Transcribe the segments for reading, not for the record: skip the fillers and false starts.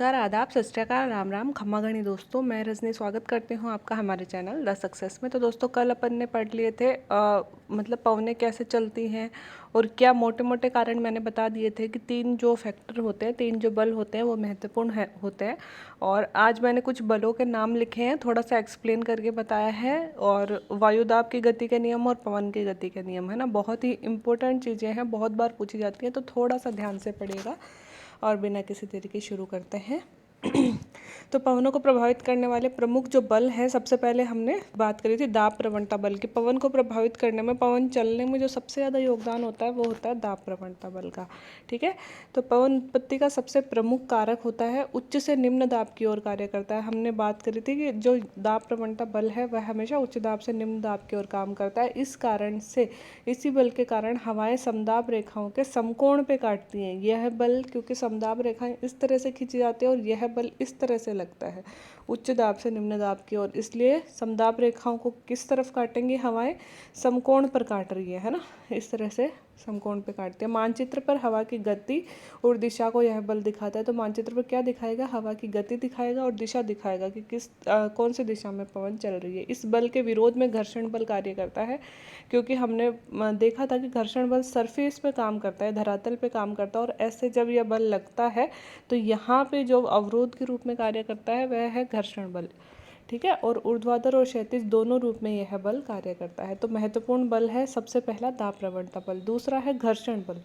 नमस्कार, आदाब, सत श्री अकाल, राम राम, खम्मा घनी दोस्तों। मैं रजनी स्वागत करती हूँ आपका हमारे चैनल द सक्सेस में। तो दोस्तों कल अपन ने पढ़ लिए थे मतलब पवनें कैसे चलती हैं और क्या मोटे मोटे कारण मैंने बता दिए थे कि तीन जो फैक्टर होते हैं, तीन जो बल होते हैं वो महत्वपूर्ण होते हैं। और आज मैंने कुछ बलों के नाम लिखे हैं, थोड़ा सा एक्सप्लेन करके बताया है। और वायुदाब की गति के नियम और पवन की गति के नियम है ना, बहुत ही इंपॉर्टेंट चीज़ें हैं, बहुत बार पूछी जाती हैं, तो थोड़ा सा ध्यान से पढ़िएगा। और बिना किसी देरी के शुरू करते हैं। तो पवनों को प्रभावित करने वाले प्रमुख जो बल हैं, सबसे पहले हमने बात करी थी दाब प्रवणता बल की। पवन को प्रभावित करने में, पवन चलने में जो सबसे ज़्यादा योगदान होता है वो होता है दाब प्रवणता बल का। ठीक है, तो पवन उत्पत्ति का सबसे प्रमुख कारक होता है उच्च से निम्न दाब की ओर कार्य करता है। हमने बात करी थी कि जो दाब प्रवणता बल है वह हमेशा उच्च दाब से निम्न दाब की ओर काम करता है। इस कारण से, इसी बल के कारण हवाएं समदाब रेखाओं के समकोण पे काटती हैं। यह बल, क्योंकि समदाब रेखाएं इस तरह से खींची जाती है और यह बल इस तरह से लगता है उच्च दाब से निम्न दाब की ओर, इसलिए समदाब रेखाओं को किस तरफ काटेंगी हवाएं? समकोण पर काट रही है ना, इस तरह से समकोण पे काटती है। मानचित्र पर हवा की गति और दिशा को यह बल दिखाता है। तो मानचित्र पर क्या दिखाएगा? हवा की गति दिखाएगा और दिशा दिखाएगा कि कौन सी दिशा में पवन चल रही है। इस बल के विरोध में घर्षण बल कार्य करता है, क्योंकि हमने देखा था कि घर्षण बल सरफेस पे काम करता है, धरातल पे काम करता है। और ऐसे जब यह बल लगता है तो यहाँ पे जो अवरोध के रूप में कार्य करता है वह है घर्षण बल। ठीक है, और ऊर्ध्वाधर और क्षैतिज दोनों रूप में यह बल कार्य करता है। तो महत्वपूर्ण बल है सबसे पहला दाब प्रवणता बल, दूसरा है घर्षण बल,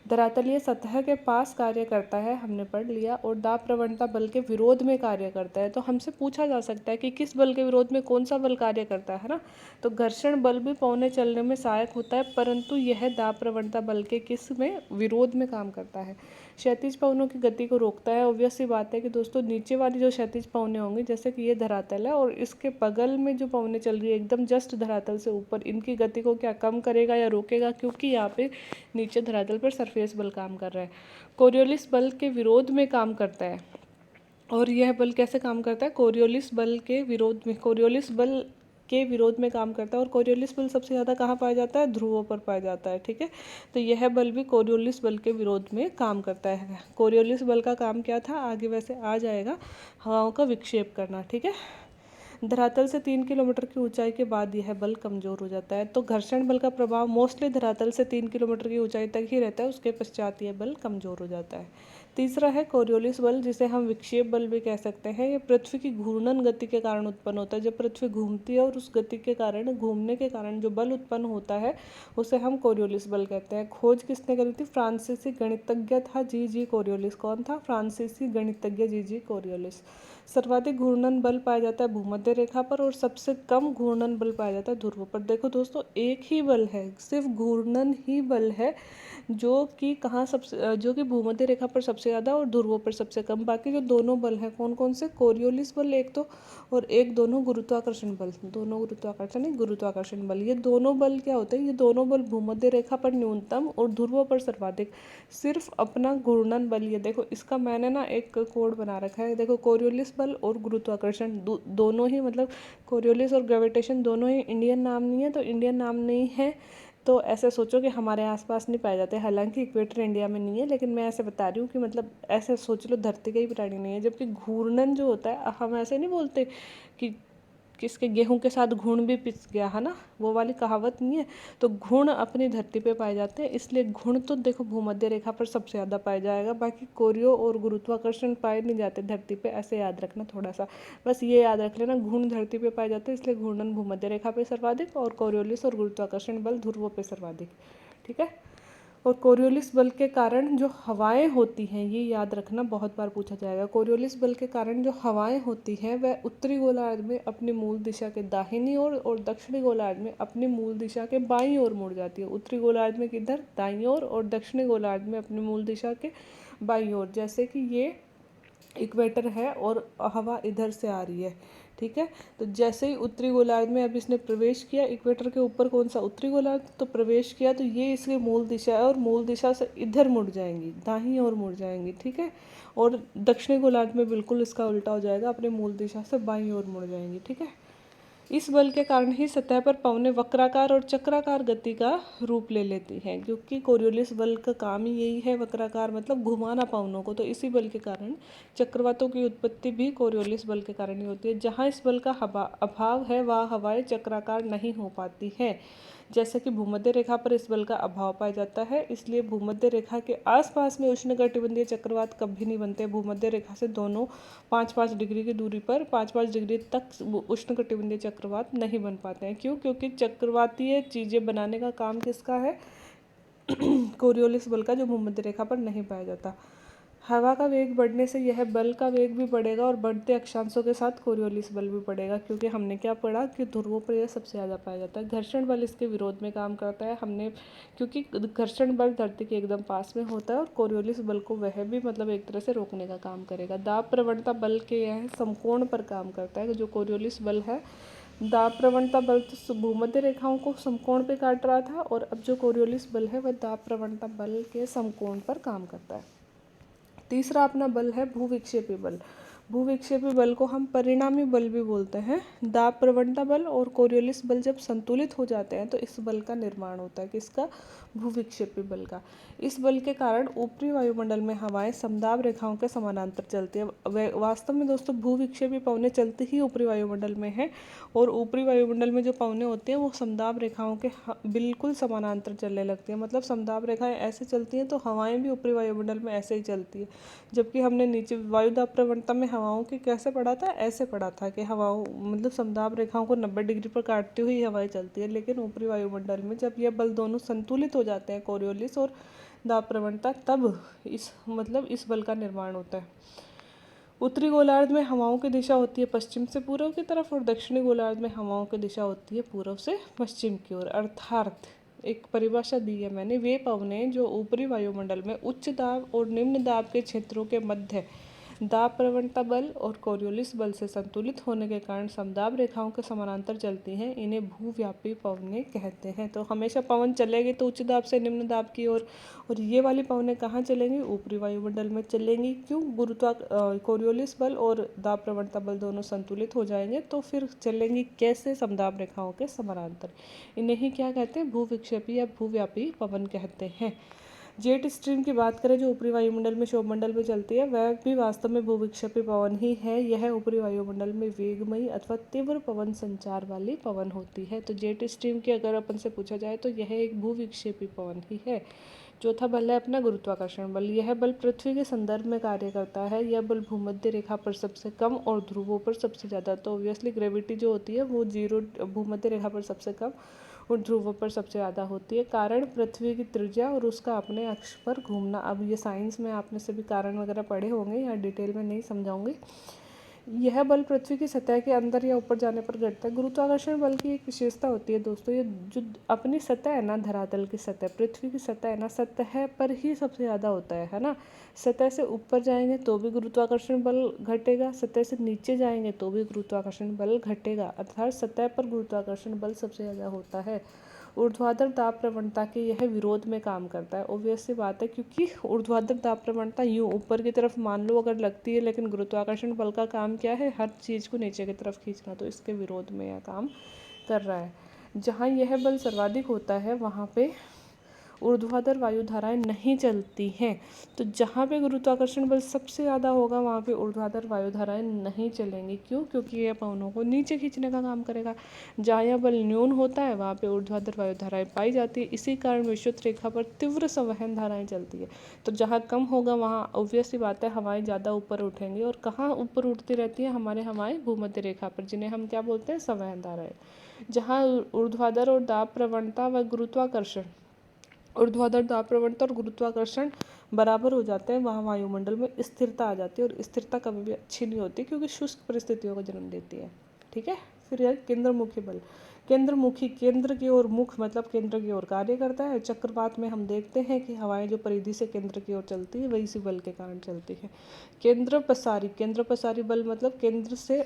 धरातलीय सतह के पास कार्य करता है, हमने पढ़ लिया। और दाब प्रवणता बल के विरोध में कार्य करता है। तो हमसे पूछा जा सकता है कि किस बल के विरोध में कौन सा बल कार्य करता है ना, तो घर्षण बल भी पवनें चलने में सहायक होता है, परंतु यह दाब प्रवणता बल के किस में विरोध में काम करता है? क्षैतिज पवनों की गति को रोकता है। ऑब्वियस सी बात है कि दोस्तों नीचे वाली जो क्षैतिज पवनें होंगी, जैसे कि ये धरातल है और इसके बगल में जो पवनें चल रही है एकदम जस्ट धरातल से ऊपर, इनकी गति को क्या कम करेगा या रोकेगा? क्योंकि यहाँ पे नीचे धरातल पर सरफेस बल काम कर रहा है। कोरियोलिस बल के विरोध में काम करता है। और यह बल कैसे काम करता है? कोरियोलिस बल के विरोध में, कोरियोलिस बल के विरोध में काम करता है। और कोरियोलिस बल सबसे ज़्यादा कहाँ पाया जाता है? ध्रुवों पर पाया जाता है। ठीक है, तो यह बल भी कोरियोलिस बल के विरोध में काम करता है। कोरियोलिस बल का काम क्या था? आगे वैसे आ जाएगा, हवाओं का विक्षेप करना। ठीक है, धरातल से 3 किलोमीटर की ऊंचाई के बाद यह बल कमज़ोर हो जाता है। तो घर्षण बल का प्रभाव मोस्टली धरातल से 3 किलोमीटर की ऊंचाई तक ही रहता है, उसके पश्चात यह बल कमज़ोर हो जाता है। तीसरा है कोरियोलिस बल, जिसे हम विक्षेप बल भी कह सकते हैं। ये पृथ्वी की घूर्णन गति के कारण उत्पन्न होता है। जब पृथ्वी घूमती है और उस गति के कारण, घूमने के कारण जो बल उत्पन्न होता है उसे हम कोरियोलिस बल कहते हैं। खोज किसने करी थी? फ्रांसीसी गणितज्ञ था जी कोरियोलिस। कौन था? फ्रांसीसी गणितज्ञ जी कोरियोलिस। सर्वाधिक घूर्णन बल पाया जाता है भूमध्य रेखा पर और सबसे कम घूर्णन बल पाया जाता है ध्रुव पर। देखो दोस्तों, एक ही बल है, सिर्फ घूर्णन ही बल है जो कि कहाँ सबसे, जो कि भूमध्य रेखा पर सबसे ज़्यादा और ध्रुवों पर सबसे कम। बाकी जो दोनों बल हैं कौन कौन से? कोरियोलिस बल एक तो, और एक दोनों गुरुत्वाकर्षण बल। दोनों गुरुत्वाकर्षण नहीं, गुरुत्वाकर्षण बल। ये दोनों बल क्या होते हैं? ये दोनों बल भूमध्य रेखा पर न्यूनतम और ध्रुवों पर सर्वाधिक। सिर्फ अपना घूर्णन बल, ये देखो इसका मैंने ना एक कोड बना रखा है। देखो, कोरियोलिस बल और गुरुत्वाकर्षण दोनों ही, मतलब कोरियोलिस और ग्रेविटेशन दोनों ही इंडियन नाम नहीं है। तो इंडियन नाम नहीं है तो ऐसे सोचो कि हमारे आसपास नहीं पाए जाते। हालांकि इक्वेटर इंडिया में नहीं है, लेकिन मैं ऐसे बता रही हूँ कि मतलब ऐसे सोच लो धरती का ही प्राणी नहीं है। जबकि घूर्णन जो होता है, हम ऐसे नहीं बोलते कि किसके गेहूं के साथ घुण भी पिस गया, है ना, वो वाली कहावत नहीं है। तो घुण अपनी धरती पे पाए जाते हैं, इसलिए घुण तो देखो भूमध्य रेखा पर सबसे ज़्यादा पाया जाएगा। बाकी कोरियो और गुरुत्वाकर्षण पाए नहीं जाते धरती पे, ऐसे याद रखना थोड़ा सा, बस ये याद रख लेना। घुण धरती पे पाए जाते हैं, इसलिए घूर्णन भूमध्य रेखा पे सर्वाधिक और कोरियोलिस और गुरुत्वाकर्षण बल ध्रुवों पे सर्वाधिक। ठीक है, और कोरियोलिस बल के कारण जो हवाएं होती हैं, ये याद रखना, बहुत बार पूछा जाएगा। कोरियोलिस बल के कारण जो हवाएं होती हैं वह उत्तरी गोलार्ध में अपनी मूल दिशा के दाहिनी ओर और दक्षिणी गोलार्ध में अपनी मूल दिशा के बाईं ओर मुड़ जाती है। उत्तरी गोलार्ध में किधर? दाईं ओर, और दक्षिणी गोलार्ध में अपनी मूल दिशा के बाईं ओर। जैसे कि ये इक्वेटर है और हवा इधर से आ रही है। ठीक है, तो जैसे ही उत्तरी गोलार्ध में अब इसने प्रवेश किया, इक्वेटर के ऊपर कौन सा? उत्तरी गोलार्ध, तो प्रवेश किया तो ये इसकी मूल दिशा है और मूल दिशा से इधर मुड़ जाएंगी, दाहिनी ओर मुड़ जाएंगी। ठीक है, और दक्षिणी गोलार्ध में बिल्कुल इसका उल्टा हो जाएगा, अपने मूल दिशा से बाईं ओर मुड़ जाएंगी। ठीक है, इस बल के कारण ही सतह पर पवनें वक्राकार और चक्राकार गति का रूप ले लेती हैं, क्योंकि कोरियोलिस बल का काम ही यही है, वक्राकार मतलब घुमाना पवनों को। तो इसी बल के कारण चक्रवातों की उत्पत्ति भी कोरियोलिस बल के कारण ही होती है। जहाँ इस बल का अभाव है वहाँ हवाएं चक्राकार नहीं हो पाती है। जैसे कि भूमध्य रेखा पर इस बल का अभाव पाया जाता है, इसलिए भूमध्य रेखा के आसपास में उष्णकटिबंधीय चक्रवात कभी नहीं बनते। भूमध्य रेखा से दोनों 5-5 डिग्री की दूरी पर 5-5 डिग्री तक उष्णकटिबंधीय चक्रवात नहीं बन पाते हैं। क्यों? क्योंकि चक्रवातीय चीज़ें बनाने का काम किसका है? कोरियोलिस बल का, जो भूमध्य रेखा पर नहीं पाया जाता। हवा का वेग बढ़ने से यह बल का वेग भी बढ़ेगा और बढ़ते अक्षांशों के साथ कोरियोलिस बल भी बढ़ेगा, क्योंकि हमने क्या पढ़ा कि ध्रुवों पर यह सबसे ज़्यादा पाया जाता है। घर्षण बल इसके विरोध में काम करता है हमने, क्योंकि घर्षण बल धरती के एकदम पास में होता है और कोरियोलिस बल को वह भी मतलब एक तरह से रोकने का काम करेगा। दाब प्रवणता बल के यह समकोण पर काम करता है। जो कोरियोलिस बल है, दाब प्रवणता बल तो भूमध्य रेखाओं को समकोण पे काट रहा था, और अब जो कोरियोलिस बल है वह दाब प्रवणता बल के समकोण पर काम करता है। तीसरा अपना बल है भूविक्षेपी बल। भूविक्षेपी बल को हम परिणामी बल भी बोलते हैं। दाब प्रवणता बल और कोरियोलिस बल जब संतुलित हो जाते हैं तो इस बल का निर्माण होता है। किसका? भूविक्षेपी बल का। इस बल के कारण ऊपरी वायुमंडल में हवाएं समदाब रेखाओं के समानांतर चलती है। वास्तव में दोस्तों भूविक्षेपी पवनें चलती ही ऊपरी वायुमंडल में है, और ऊपरी वायुमंडल में जो पवनें होती हैं वो समदाब रेखाओं के बिल्कुल समानांतर चलने लगती हैं। मतलब समदाब रेखाएं ऐसे चलती हैं तो हवाएं भी ऊपरी वायुमंडल में ऐसे ही चलती है। जबकि हमने नीचे वायुदाब प्रवणता में हवाओं की कैसे पढ़ा था? ऐसे पढ़ा था कि हवाओं मतलब समदाब रेखाओं को 90 डिग्री पर काटती हुई हवाएं चलती है। लेकिन ऊपरी वायुमंडल में जब यह बल दोनों संतुलित हो जाते हैं, कोरियोलिस और दाब प्रवणता, तब इस बल का निर्माण होता है। उत्तरी गोलार्ध में हवाओं की दिशा होती है पश्चिम से पूर्व की तरफ, और दक्षिणी गोलार्ध में हवाओं की दिशा होती है पूर्व से पश्चिम की ओर। अर्थात एक परिभाषा दी है मैंने, वे पवनें जो ऊपरी वायुमंडल में उच्च दाब और निम्न दाब के क्षेत्रों के मध्य दाब प्रवणता बल और कोरियोलिस बल से संतुलित होने के कारण समदाब रेखाओं के समानांतर चलती हैं, इन्हें भूव्यापी पवनें कहते हैं। तो हमेशा पवन चलेगी तो उच्च दाब से निम्न दाब की ओर, और ये वाली पवनें कहाँ चलेंगी? ऊपरी वायुमंडल में चलेंगी। क्यों? कोरियोलिस बल और दाब प्रवणता बल दोनों संतुलित हो जाएंगे तो फिर चलेंगी कैसे? समदाब रेखाओं के समानांतर। इन्हें ही क्या कहते हैं? भूविक्षेपी या भूव्यापी पवन कहते हैं। जेट स्ट्रीम की बात करें जो ऊपरी वायुमंडल में क्षोभमंडल में चलती है, वह भी वास्तव में भूविक्षेपी पवन ही है। यह ऊपरी वायुमंडल में वेगमयी अथवा तीव्र पवन संचार वाली पवन होती है। तो जेट स्ट्रीम की अगर अपन से पूछा जाए तो यह एक भूविक्षेपी पवन ही है। चौथा बल है अपना गुरुत्वाकर्षण बल। यह बल पृथ्वी के संदर्भ में कार्य करता है। यह बल भूमध्य रेखा पर सबसे कम और ध्रुवों पर सबसे ज़्यादा। तो ऑब्वियसली ग्रेविटी जो होती है वो जीरो, भूमध्य रेखा पर सबसे कम और ध्रुवों पर सबसे ज़्यादा होती है। कारण पृथ्वी की त्रिज्या और उसका अपने अक्ष पर घूमना। अब ये साइंस में आपने सभी कारण वगैरह पढ़े होंगे, या डिटेल में नहीं समझाऊंगी। यह बल पृथ्वी की सतह के अंदर या ऊपर जाने पर घटता है। गुरुत्वाकर्षण बल की एक विशेषता होती है दोस्तों, ये जो अपनी सतह है ना, धरातल की सतह, पृथ्वी की सतह है ना, सतह पर ही सबसे ज़्यादा होता है ना। सतह से ऊपर जाएंगे तो भी गुरुत्वाकर्षण बल घटेगा, सतह से नीचे जाएंगे तो भी गुरुत्वाकर्षण बल घटेगा। अर्थात सतह पर गुरुत्वाकर्षण बल सबसे ज़्यादा होता है। ऊर्ध्वाधर दाब प्रवणता के यह विरोध में काम करता है। ऑब्वियस सी बात है, क्योंकि ऊर्ध्वाधर दाब प्रवणता यूँ ऊपर की तरफ मान लो अगर लगती है, लेकिन गुरुत्वाकर्षण बल का काम क्या है? हर चीज़ को नीचे की तरफ खींचना। तो इसके विरोध में यह काम कर रहा है। जहाँ यह बल सर्वाधिक होता है वहाँ पे ऊर्ध्वाधर वायुधाराएं नहीं चलती हैं। तो जहाँ पे गुरुत्वाकर्षण बल सबसे ज़्यादा होगा वहाँ पे ऊर्ध्वाधर वायुधाराएं नहीं चलेंगी। क्यों? क्योंकि यह पवनों को नीचे खींचने का काम करेगा। जहाँ यह बल न्यून होता है वहाँ पे ऊर्ध्वाधर वायुधाराएं पाई जाती है। इसी कारण विषुवत रेखा पर तीव्र संवहन धाराएं चलती है। तो जहाँ कम होगा वहाँ ऑब्वियस सी बात है हवाएं ज़्यादा ऊपर उठेंगी। और कहाँ ऊपर उठती रहती हैं हमारे हवाएं? भूमध्य रेखा पर, जिन्हें हम क्या बोलते हैं? संवहन धाराएं। जहाँ ऊर्ध्वाधर और दाब प्रवणता व ऊर्ध्वाधर दाब प्रवणता और गुरुत्वाकर्षण बराबर हो जाते हैं, वहाँ वायुमंडल में स्थिरता आ जाती है। और स्थिरता कभी भी अच्छी नहीं होती, क्योंकि शुष्क परिस्थितियों को जन्म देती है। ठीक है। फिर है केंद्रमुखी बल। केंद्रमुखी, केंद्र की ओर, मुख मतलब केंद्र की ओर कार्य करता है। चक्रवात में हम देखते हैं कि हवाएं जो परिधि से केंद्र की ओर चलती है वही इसी बल के कारण चलती है। केंद्र पसारी बल मतलब केंद्र से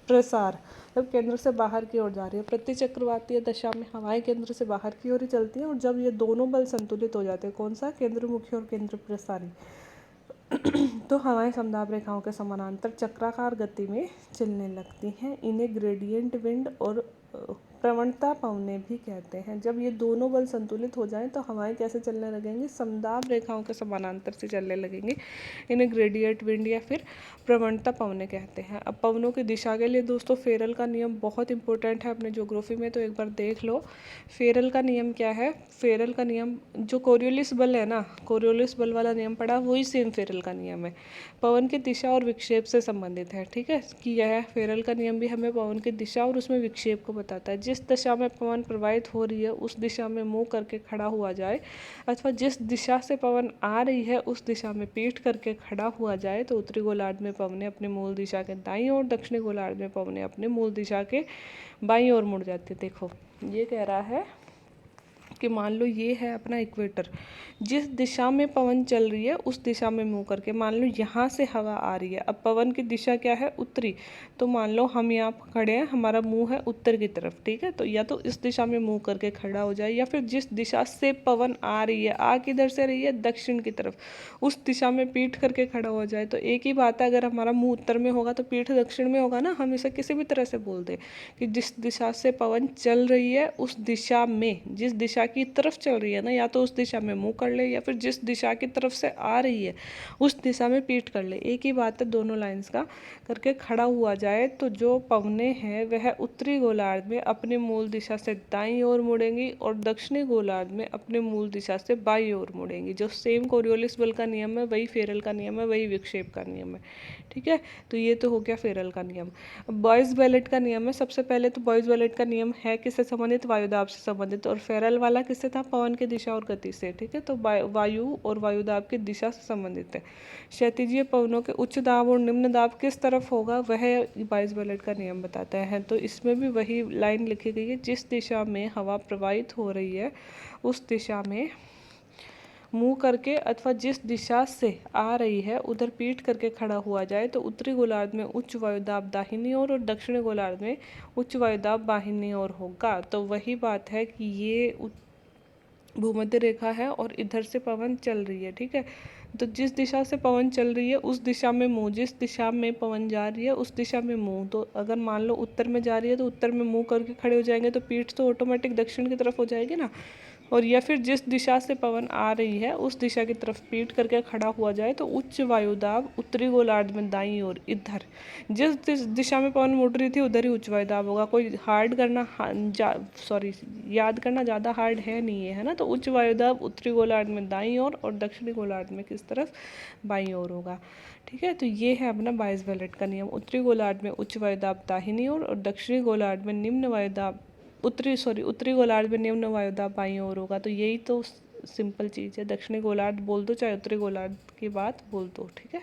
प्रसार, जब केंद्र से बाहर की ओर जा रही है। प्रति चक्रवातीय दशा में हवाएं केंद्र से बाहर की ओर ही चलती हैं, और जब ये दोनों बल संतुलित हो जाते हैं, कौन सा? केंद्रमुखी और केंद्र प्रसारी, तो हवाएं समदाब रेखाओं के समानांतर चक्राकार गति में चलने लगती हैं। इन्हें ग्रेडियंट विंड और प्रवणता पवनें भी कहते हैं। जब ये दोनों बल संतुलित हो जाएं तो हवाएं कैसे चलने लगेंगी? समदाब रेखाओं के समानांतर से चलने लगेंगी। इन्हें ग्रेडियंट विंड या फिर प्रवणता पवनें कहते हैं। अब पवनों की दिशा के लिए दोस्तों फेरल का नियम बहुत इंपॉर्टेंट है अपने ज्योग्राफी में, तो एक बार देख लो। फेरल का नियम क्या है? फेरल का नियम जो कोरियोलिस बल है ना, कोरियोलिस बल वाला नियम पढ़ा, वही सेम फेरल का नियम है। पवन की दिशा और विक्षेप से संबंधित है। ठीक है, कि यह फेरल का नियम भी हमें पवन की दिशा और उसमें विक्षेप को बताता है। जिस दिशा में पवन प्रवाहित हो रही है उस दिशा में मुंह करके खड़ा हुआ जाए, अथवा जिस दिशा से पवन आ रही है उस दिशा में पीठ करके खड़ा हुआ जाए, तो उत्तरी गोलार्ध में पवनें अपने मूल दिशा के दाईं और दक्षिणी गोलार्ध में पवनें अपने मूल दिशा के बाईं ओर मुड़ जाती है। देखो ये कह रहा है कि मान लो ये है अपना इक्वेटर, जिस दिशा में पवन चल रही है उस दिशा में मुंह करके, मान लो यहाँ से हवा आ रही है। अब पवन की दिशा क्या है? उत्तरी। तो मान लो हम यहाँ खड़े हैं, हमारा मुंह है उत्तर की तरफ। ठीक है, तो या तो इस दिशा में मुंह करके खड़ा हो जाए, या फिर जिस दिशा से पवन आ रही है, आ किधर से रही है? दक्षिण की तरफ, उस दिशा में पीठ करके खड़ा हो जाए। तो एक ही बात है, अगर हमारा मुंह उत्तर में होगा तो पीठ दक्षिण में होगा ना। हम इसे किसी भी तरह से बोल दें कि जिस दिशा से पवन चल रही है उस दिशा में, जिस दिशा की तरफ चल रही है ना, या तो उस दिशा में मुंह कर ले, या फिर जिस दिशा की तरफ से आ रही है उस दिशा में पीठ कर ले। एक ही बात है, दोनों लाइंस का करके खड़ा हुआ जाए तो जो पवनें हैं वह उत्तरी गोलार्ध में अपने मूल दिशा से दाईं ओर मुड़ेंगी और दक्षिणी गोलार्ध में अपने मूल दिशा से बाईं ओर मुड़ेंगी। जो सेम कोरियोलिस बल का नियम है वही फेरल का नियम है, वही विक्षेप का नियम है। ठीक है, तो ये तो हो गया फेरल का नियम। अब बॉयज़ बेलेट का नियम है। सबसे पहले तो बॉयज़ बेलेट का नियम है किससे संबंधित? वायुदाब से संबंधित। और फेरल वाला किससे था? पवन की दिशा और गति से। ठीक है, तो वायु और वायुदाब की दिशा से संबंधित है। क्षैतिजीय पवनों के उच्च दाब और निम्न दाब किस तरफ होगा, वह बॉयज़ बेलेट का नियम बताता है। तो इसमें भी वही लाइन लिखी गई है, जिस दिशा में हवा प्रवाहित हो रही है उस दिशा में मुंह करके, अथवा जिस दिशा से आ रही है उधर पीठ करके खड़ा हुआ जाए, तो उत्तरी गोलार्ध में उच्च वायुदाब दाहिनी ओर और दक्षिणी गोलार्ध में उच्च वायुदाब बाहिनी ओर होगा। तो वही बात है कि ये भूमध्य रेखा है और इधर से पवन चल रही है। ठीक है, तो जिस दिशा से पवन चल रही है उस दिशा में मुंह, जिस दिशा में पवन जा रही है उस दिशा में मुंह। तो अगर मान लो उत्तर में जा रही है तो उत्तर में मुंह करके खड़े हो जाएंगे, तो पीठ तो ऑटोमेटिक दक्षिण की तरफ हो जाएगी ना। और या फिर जिस दिशा से पवन आ रही है उस दिशा की तरफ पीठ करके खड़ा हुआ जाए, तो उच्च वायुदाब उत्तरी गोलार्ध में दाईं ओर, इधर जिस दिशा में पवन मुड़ रही थी उधर ही उच्च वायुदाब होगा। कोई हार्ड करना याद करना ज़्यादा हार्ड है नहीं है ना। तो उच्च वायुदाब उत्तरी गोलार्ध में दाईं ओर और दक्षिणी गोलार्ध में किस तरफ? बाईं ओर होगा। ठीक है, तो ये है अपना बॉयज़ बेलेट का नियम। उत्तरी गोलार्ध में उच्च वायुदाब दाहिनी ओर और दक्षिणी गोलार्ध में निम्न वायुदाब उत्तरी गोलार्ध में निम्न वायुदाब बाईं ओर होगा। तो यही तो सिंपल चीज़ है। दक्षिणी गोलार्ध बोल दो चाहे उत्तरी गोलार्ध की बात बोल दो। ठीक है।